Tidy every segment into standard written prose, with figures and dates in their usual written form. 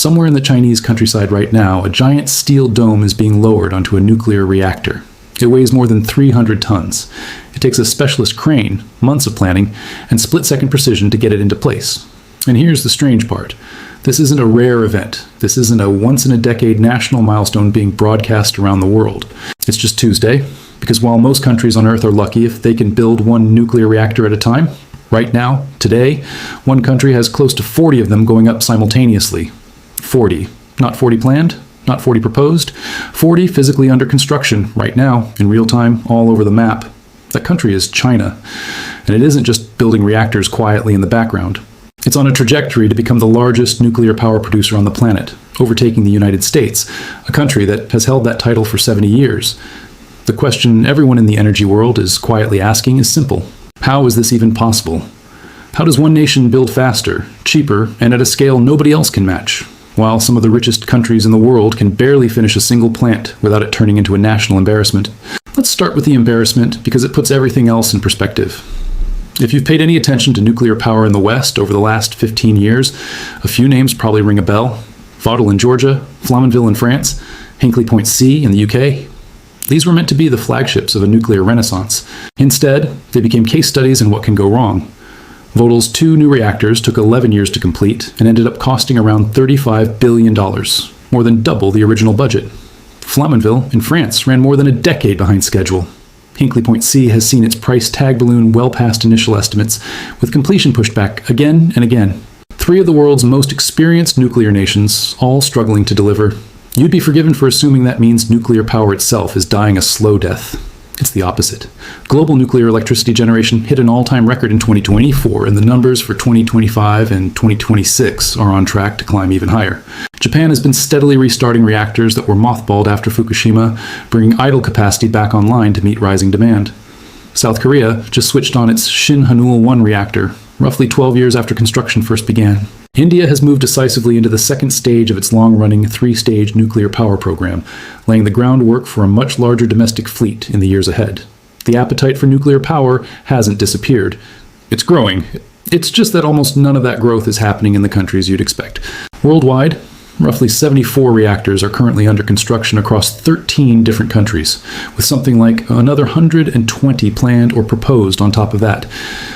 Somewhere in the Chinese countryside right now, a giant steel dome is being lowered onto a nuclear reactor. It weighs more than 300 tons. It takes a specialist crane, months of planning, and split-second precision to get it into place. And here's the strange part. This isn't a rare event. This isn't a once-in-a-decade national milestone being broadcast around the world. It's just Tuesday, because while most countries on Earth are lucky if they can build one nuclear reactor at a time, right now, today, one country has close to 40 of them going up simultaneously. 40. Not 40 planned, not 40 proposed, 40 physically under construction right now, in real time, all over the map. That country is China. And it isn't just building reactors quietly in the background. It's on a trajectory to become the largest nuclear power producer on the planet, overtaking the United States, a country that has held that title for 70 years. The question everyone in the energy world is quietly asking is simple. How is this even possible? How does one nation build faster, cheaper, and at a scale nobody else can match, while some of the richest countries in the world can barely finish a single plant without it turning into a national embarrassment? Let's start with the embarrassment because it puts everything else in perspective. If you've paid any attention to nuclear power in the West over the last 15 years, a few names probably ring a bell. Vauxhall in Georgia, Flamanville in France, Hinkley Point C in the UK. These were meant to be the flagships of a nuclear renaissance. Instead, they became case studies in what can go wrong. Vauxhall's 2 new reactors took 11 years to complete and ended up costing around $35 billion, more than double the original budget. Flamanville in France ran more than a decade behind schedule. Hinkley Point C has seen its price tag balloon well past initial estimates, with completion pushed back again and again. 3 of the world's most experienced nuclear nations, all struggling to deliver. You'd be forgiven for assuming that means nuclear power itself is dying a slow death. It's the opposite. Global nuclear electricity generation hit an all-time record in 2024, and the numbers for 2025 and 2026 are on track to climb even higher. Japan has been steadily restarting reactors that were mothballed after Fukushima, bringing idle capacity back online to meet rising demand. South Korea just switched on its Shin Hanul-1 reactor, roughly 12 years after construction first began. India has moved decisively into the second stage of its long-running 3-stage nuclear power program, laying the groundwork for a much larger domestic fleet in the years ahead. The appetite for nuclear power hasn't disappeared. It's growing. It's just that almost none of that growth is happening in the countries you'd expect. Worldwide, roughly 74 reactors are currently under construction across 13 different countries, with something like another 120 planned or proposed on top of that.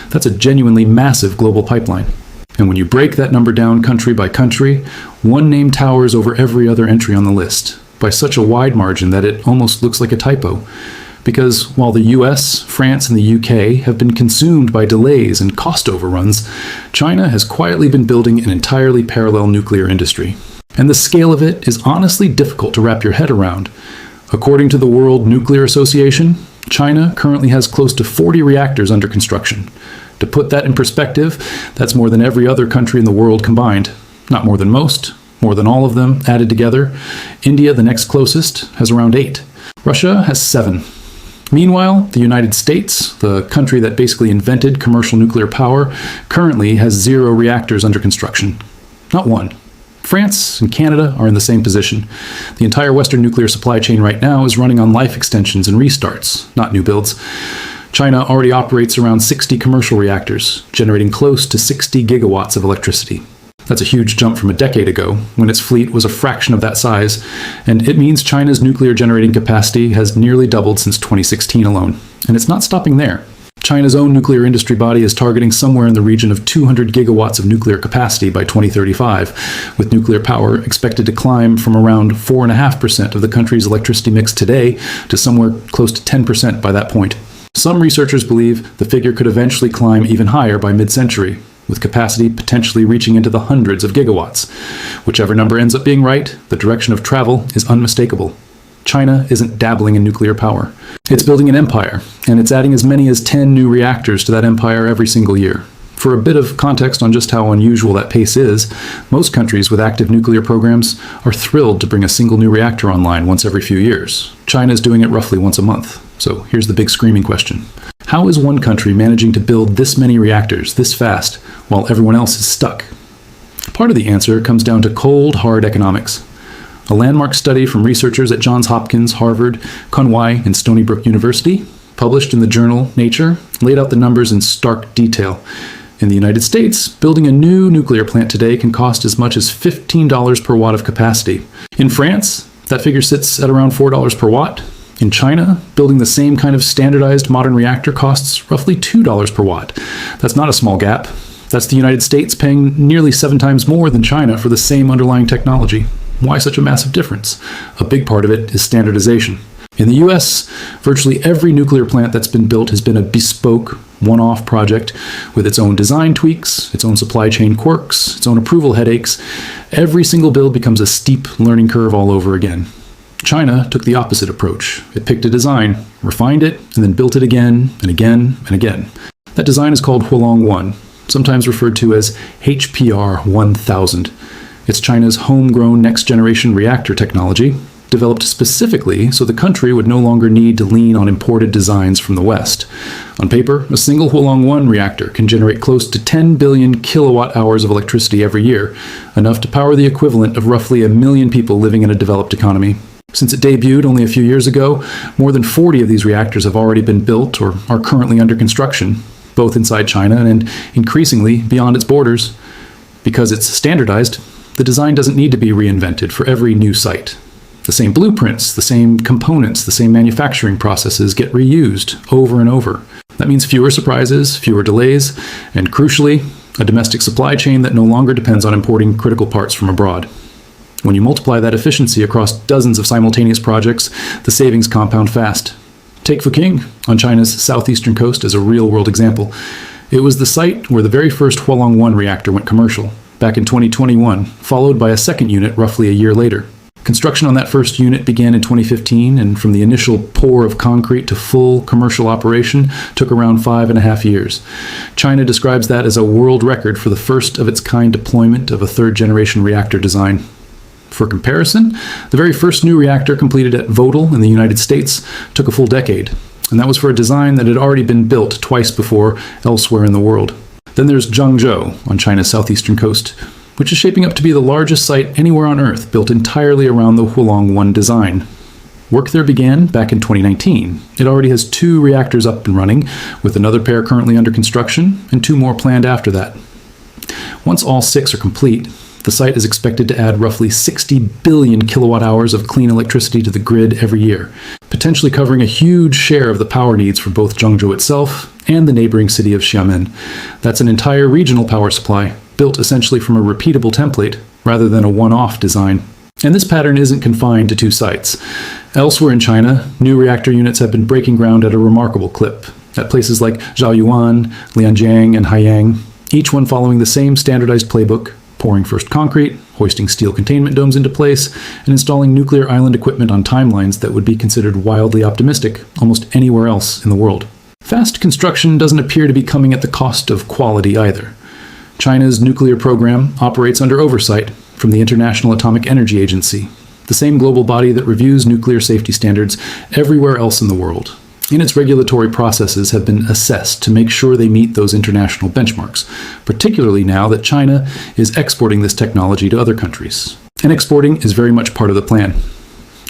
That's a genuinely massive global pipeline. And when you break that number down country by country, one name towers over every other entry on the list, by such a wide margin that it almost looks like a typo. Because while the US, France, and the UK have been consumed by delays and cost overruns, China has quietly been building an entirely parallel nuclear industry. And the scale of it is honestly difficult to wrap your head around. According to the World Nuclear Association, China currently has close to 40 reactors under construction. To put that in perspective, that's more than every other country in the world combined. Not more than most, more than all of them added together. India, the next closest, has around 8. Russia has 7. Meanwhile, the United States, the country that basically invented commercial nuclear power, currently has 0 reactors under construction. Not one. France and Canada are in the same position. The entire Western nuclear supply chain right now is running on life extensions and restarts, not new builds. China already operates around 60 commercial reactors, generating close to 60 gigawatts of electricity. That's a huge jump from a decade ago, when its fleet was a fraction of that size, and it means China's nuclear generating capacity has nearly doubled since 2016 alone. And it's not stopping there. China's own nuclear industry body is targeting somewhere in the region of 200 gigawatts of nuclear capacity by 2035, with nuclear power expected to climb from around 4.5% of the country's electricity mix today to somewhere close to 10% by that point. Some researchers believe the figure could eventually climb even higher by mid-century, with capacity potentially reaching into the hundreds of gigawatts. Whichever number ends up being right, the direction of travel is unmistakable. China isn't dabbling in nuclear power. It's building an empire, and it's adding as many as 10 new reactors to that empire every single year. For a bit of context on just how unusual that pace is, most countries with active nuclear programs are thrilled to bring a single new reactor online once every few years. China is doing it roughly once a month. So here's the big screaming question. How is one country managing to build this many reactors this fast while everyone else is stuck? Part of the answer comes down to cold, hard economics. A landmark study from researchers at Johns Hopkins, Harvard, Conway, and Stony Brook University, published in the journal Nature, laid out the numbers in stark detail. In the United States, building a new nuclear plant today can cost as much as $15 per watt of capacity. In France, that figure sits at around $4 per watt. In China, building the same kind of standardized modern reactor costs roughly $2 per watt. That's not a small gap. That's the United States paying nearly 7 times more than China for the same underlying technology. Why such a massive difference? A big part of it is standardization. In the US, virtually every nuclear plant that's been built has been a bespoke, one-off project with its own design tweaks, its own supply chain quirks, its own approval headaches. Every single build becomes a steep learning curve all over again. China took the opposite approach. It picked a design, refined it, and then built it again and again and again. That design is called Hualong 1, sometimes referred to as HPR 1000. It's China's homegrown next-generation reactor technology, developed specifically so the country would no longer need to lean on imported designs from the West. On paper, a single Hualong 1 reactor can generate close to 10 billion kilowatt-hours of electricity every year, enough to power the equivalent of roughly 1 million people living in a developed economy. Since it debuted only a few years ago, more than 40 of these reactors have already been built or are currently under construction, both inside China and increasingly beyond its borders. Because it's standardized, the design doesn't need to be reinvented for every new site. The same blueprints, the same components, the same manufacturing processes get reused over and over. That means fewer surprises, fewer delays, and crucially, a domestic supply chain that no longer depends on importing critical parts from abroad. When you multiply that efficiency across dozens of simultaneous projects, the savings compound fast. Take Fuqing on China's southeastern coast as a real-world example. It was the site where the very first Hualong 1 reactor went commercial, back in 2021, followed by a second unit roughly a year later. Construction on that first unit began in 2015, and from the initial pour of concrete to full commercial operation took around 5.5 years. China describes that as a world record for the first of its kind deployment of a third-generation reactor design. For comparison, the very first new reactor completed at Vogtle in the United States took a full decade, and that was for a design that had already been built twice before elsewhere in the world. Then there's Zhangzhou on China's southeastern coast, which is shaping up to be the largest site anywhere on Earth built entirely around the Hualong 1 design. Work there began back in 2019. It already has 2 reactors up and running, with another pair currently under construction and 2 more planned after that. Once all 6 are complete, the site is expected to add roughly 60 billion kilowatt-hours of clean electricity to the grid every year, potentially covering a huge share of the power needs for both Zhangzhou itself and the neighboring city of Xiamen. That's an entire regional power supply, built essentially from a repeatable template rather than a one-off design. And this pattern isn't confined to 2 sites. Elsewhere in China, new reactor units have been breaking ground at a remarkable clip, at places like Zhaoyuan, Lianjiang, and Haiyang, each one following the same standardized playbook: pouring first concrete, hoisting steel containment domes into place, and installing nuclear island equipment on timelines that would be considered wildly optimistic almost anywhere else in the world. Fast construction doesn't appear to be coming at the cost of quality either. China's nuclear program operates under oversight from the International Atomic Energy Agency, the same global body that reviews nuclear safety standards everywhere else in the world. And its regulatory processes have been assessed to make sure they meet those international benchmarks, particularly now that China is exporting this technology to other countries. And exporting is very much part of the plan.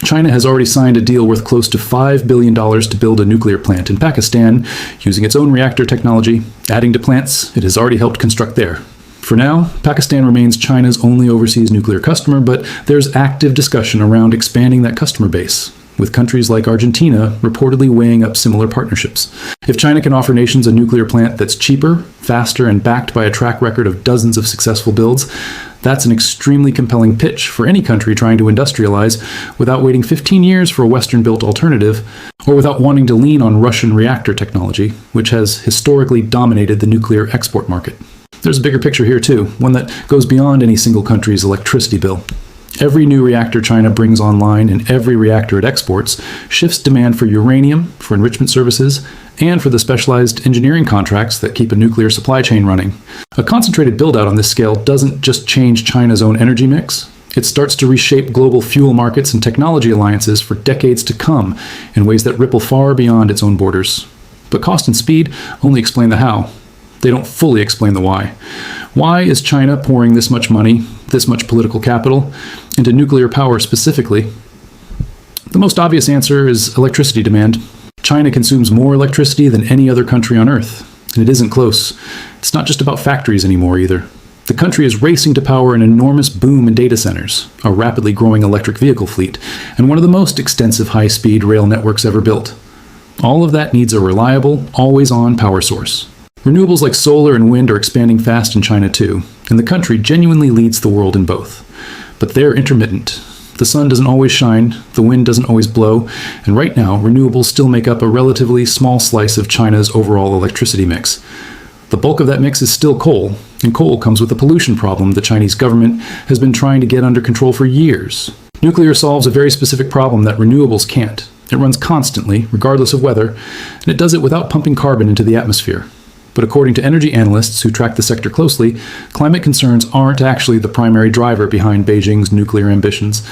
China has already signed a deal worth close to $5 billion to build a nuclear plant in Pakistan, using its own reactor technology, adding to plants it has already helped construct there. For now, Pakistan remains China's only overseas nuclear customer, but there's active discussion around expanding that customer base, with countries like Argentina reportedly weighing up similar partnerships. If China can offer nations a nuclear plant that's cheaper, faster, and backed by a track record of dozens of successful builds, that's an extremely compelling pitch for any country trying to industrialize without waiting 15 years for a Western-built alternative, or without wanting to lean on Russian reactor technology, which has historically dominated the nuclear export market. There's a bigger picture here too, one that goes beyond any single country's electricity bill. Every new reactor China brings online and every reactor it exports shifts demand for uranium, for enrichment services, and for the specialized engineering contracts that keep a nuclear supply chain running. A concentrated build-out on this scale doesn't just change China's own energy mix. It starts to reshape global fuel markets and technology alliances for decades to come in ways that ripple far beyond its own borders. But cost and speed only explain the how. They don't fully explain the why. Why is China pouring this much money, this much political capital, into nuclear power specifically? The most obvious answer is electricity demand. China consumes more electricity than any other country on Earth, and it isn't close. It's not just about factories anymore either. The country is racing to power an enormous boom in data centers, a rapidly growing electric vehicle fleet, and one of the most extensive high-speed rail networks ever built. All of that needs a reliable, always-on power source. Renewables like solar and wind are expanding fast in China too, and the country genuinely leads the world in both. But they're intermittent. The sun doesn't always shine, the wind doesn't always blow, and right now, renewables still make up a relatively small slice of China's overall electricity mix. The bulk of that mix is still coal, and coal comes with a pollution problem the Chinese government has been trying to get under control for years. Nuclear solves a very specific problem that renewables can't. It runs constantly, regardless of weather, and it does it without pumping carbon into the atmosphere. But according to energy analysts who track the sector closely, climate concerns aren't actually the primary driver behind Beijing's nuclear ambitions.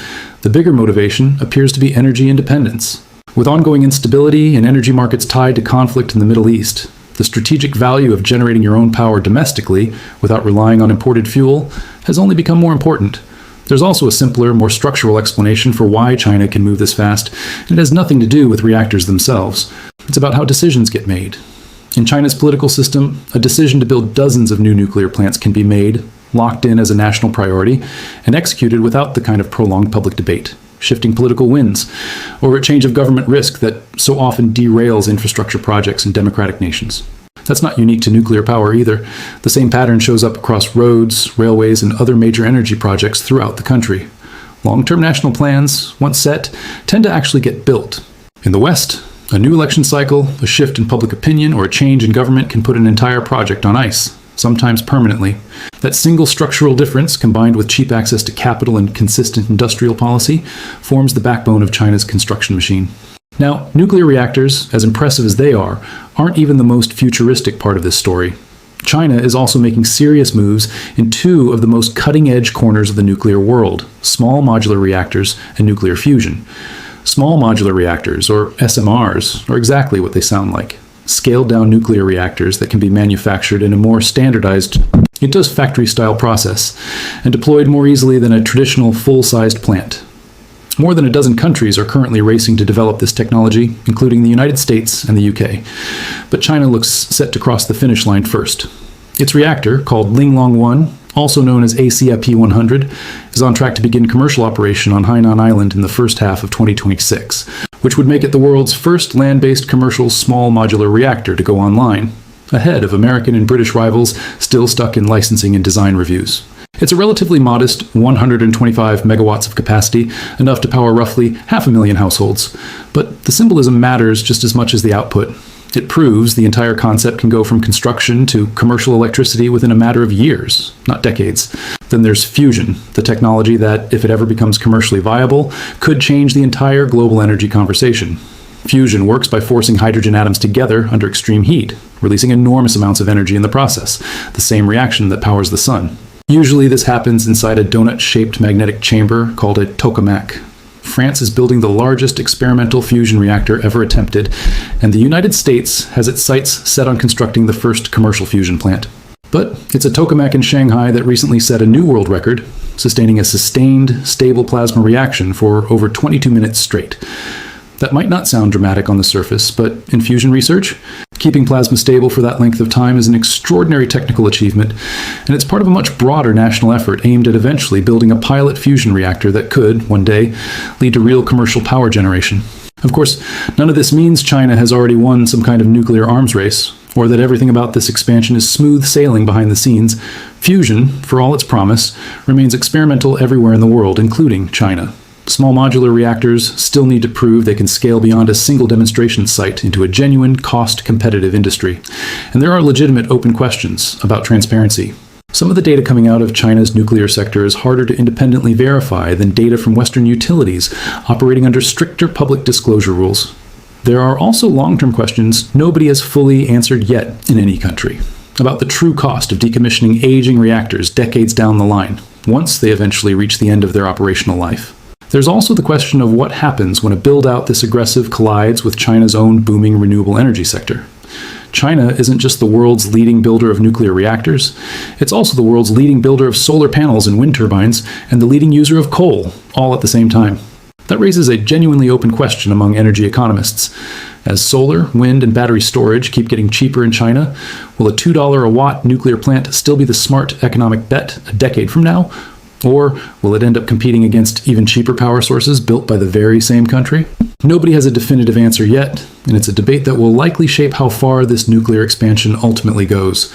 The bigger motivation appears to be energy independence. With ongoing instability and energy markets tied to conflict in the Middle East, the strategic value of generating your own power domestically without relying on imported fuel has only become more important. There's also a simpler, more structural explanation for why China can move this fast, and it has nothing to do with reactors themselves. It's about how decisions get made. In China's political system, a decision to build dozens of new nuclear plants can be made, locked in as a national priority, and executed without the kind of prolonged public debate, shifting political winds, or a change of government risk that so often derails infrastructure projects in democratic nations. That's not unique to nuclear power either. The same pattern shows up across roads, railways, and other major energy projects throughout the country. Long-term national plans, once set, tend to actually get built. In the West, a new election cycle, a shift in public opinion, or a change in government can put an entire project on ice, sometimes permanently. That single structural difference, combined with cheap access to capital and consistent industrial policy, forms the backbone of China's construction machine. Now, nuclear reactors, as impressive as they are, aren't even the most futuristic part of this story. China is also making serious moves in two of the most cutting-edge corners of the nuclear world: small modular reactors and nuclear fusion. Small modular reactors, or SMRs, are exactly what they sound like. Scaled-down nuclear reactors that can be manufactured in a more standardized, factory-style process, and deployed more easily than a traditional full-sized plant. More than a dozen countries are currently racing to develop this technology, including the United States and the UK. But China looks set to cross the finish line first. Its reactor, called Linglong 1, also known as ACIP-100, is on track to begin commercial operation on Hainan Island in the first half of 2026, which would make it the world's first land-based commercial small modular reactor to go online, ahead of American and British rivals still stuck in licensing and design reviews. It's a relatively modest 125 megawatts of capacity, enough to power roughly 500,000 households. But the symbolism matters just as much as the output. It proves the entire concept can go from construction to commercial electricity within a matter of years, not decades. Then there's fusion, the technology that, if it ever becomes commercially viable, could change the entire global energy conversation. Fusion works by forcing hydrogen atoms together under extreme heat, releasing enormous amounts of energy in the process, the same reaction that powers the sun. Usually this happens inside a donut-shaped magnetic chamber called a tokamak. France is building the largest experimental fusion reactor ever attempted, and the United States has its sights set on constructing the first commercial fusion plant. But it's a tokamak in Shanghai that recently set a new world record, sustaining a sustained, stable plasma reaction for over 22 minutes straight. That might not sound dramatic on the surface, but in fusion research, keeping plasma stable for that length of time is an extraordinary technical achievement, and it's part of a much broader national effort aimed at eventually building a pilot fusion reactor that could, one day, lead to real commercial power generation. Of course, none of this means China has already won some kind of nuclear arms race, or that everything about this expansion is smooth sailing behind the scenes. Fusion, for all its promise, remains experimental everywhere in the world, including China. Small modular reactors still need to prove they can scale beyond a single demonstration site into a genuine, cost-competitive industry. And there are legitimate open questions about transparency. Some of the data coming out of China's nuclear sector is harder to independently verify than data from Western utilities operating under stricter public disclosure rules. There are also long-term questions nobody has fully answered yet in any country about the true cost of decommissioning aging reactors decades down the line, once they eventually reach the end of their operational life. There's also the question of what happens when a build-out this aggressive collides with China's own booming renewable energy sector. China isn't just the world's leading builder of nuclear reactors, it's also the world's leading builder of solar panels and wind turbines, and the leading user of coal, all at the same time. That raises a genuinely open question among energy economists. As solar, wind, and battery storage keep getting cheaper in China, will a $2 a watt nuclear plant still be the smart economic bet a decade from now? Or will it end up competing against even cheaper power sources built by the very same country? Nobody has a definitive answer yet, and it's a debate that will likely shape how far this nuclear expansion ultimately goes.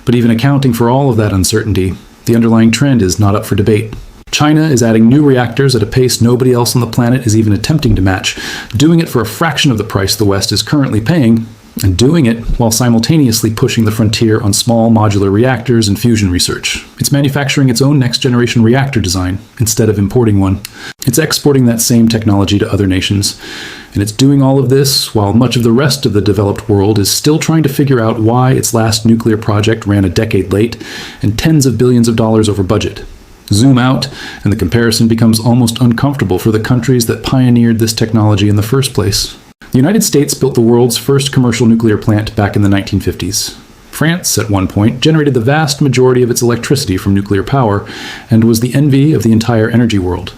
But even accounting for all of that uncertainty, the underlying trend is not up for debate. China is adding new reactors at a pace nobody else on the planet is even attempting to match, doing it for a fraction of the price the West is currently paying, and doing it while simultaneously pushing the frontier on small modular reactors and fusion research. It's manufacturing its own next-generation reactor design instead of importing one. It's exporting that same technology to other nations, and it's doing all of this while much of the rest of the developed world is still trying to figure out why its last nuclear project ran a decade late and tens of billions of dollars over budget. Zoom out, and the comparison becomes almost uncomfortable for the countries that pioneered this technology in the first place. The United States built the world's first commercial nuclear plant back in the 1950s. France, at one point, generated the vast majority of its electricity from nuclear power and was the envy of the entire energy world.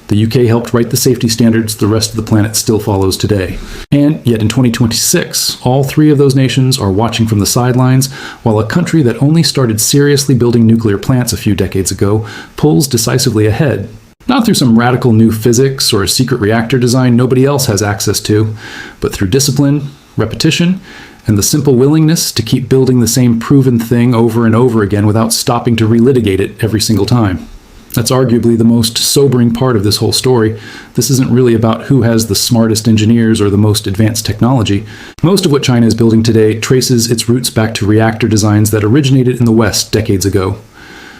The UK helped write the safety standards the rest of the planet still follows today. And yet in 2026, all three of those nations are watching from the sidelines, while a country that only started seriously building nuclear plants a few decades ago pulls decisively ahead. Not through some radical new physics or a secret reactor design nobody else has access to, but through discipline, repetition, and the simple willingness to keep building the same proven thing over and over again without stopping to relitigate it every single time. That's arguably the most sobering part of this whole story. This isn't really about who has the smartest engineers or the most advanced technology. Most of what China is building today traces its roots back to reactor designs that originated in the West decades ago.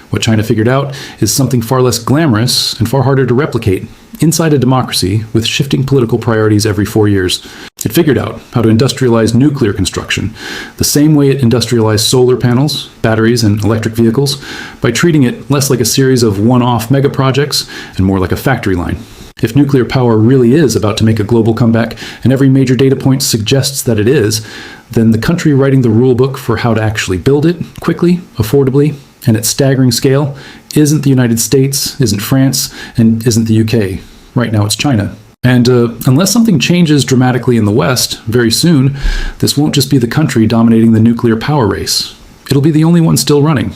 What China figured out is something far less glamorous and far harder to replicate inside a democracy with shifting political priorities every 4 years. It figured out how to industrialize nuclear construction, the same way it industrialized solar panels, batteries, and electric vehicles, by treating it less like a series of one-off megaprojects and more like a factory line. If nuclear power really is about to make a global comeback, and every major data point suggests that it is, then the country writing the rulebook for how to actually build it, quickly, affordably, and at staggering scale, isn't the United States, isn't France, and isn't the UK. Right now it's China. And unless something changes dramatically in the West very soon, this won't just be the country dominating the nuclear power race. It'll be the only one still running.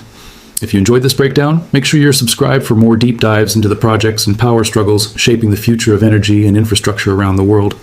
If you enjoyed this breakdown, make sure you're subscribed for more deep dives into the projects and power struggles shaping the future of energy and infrastructure around the world.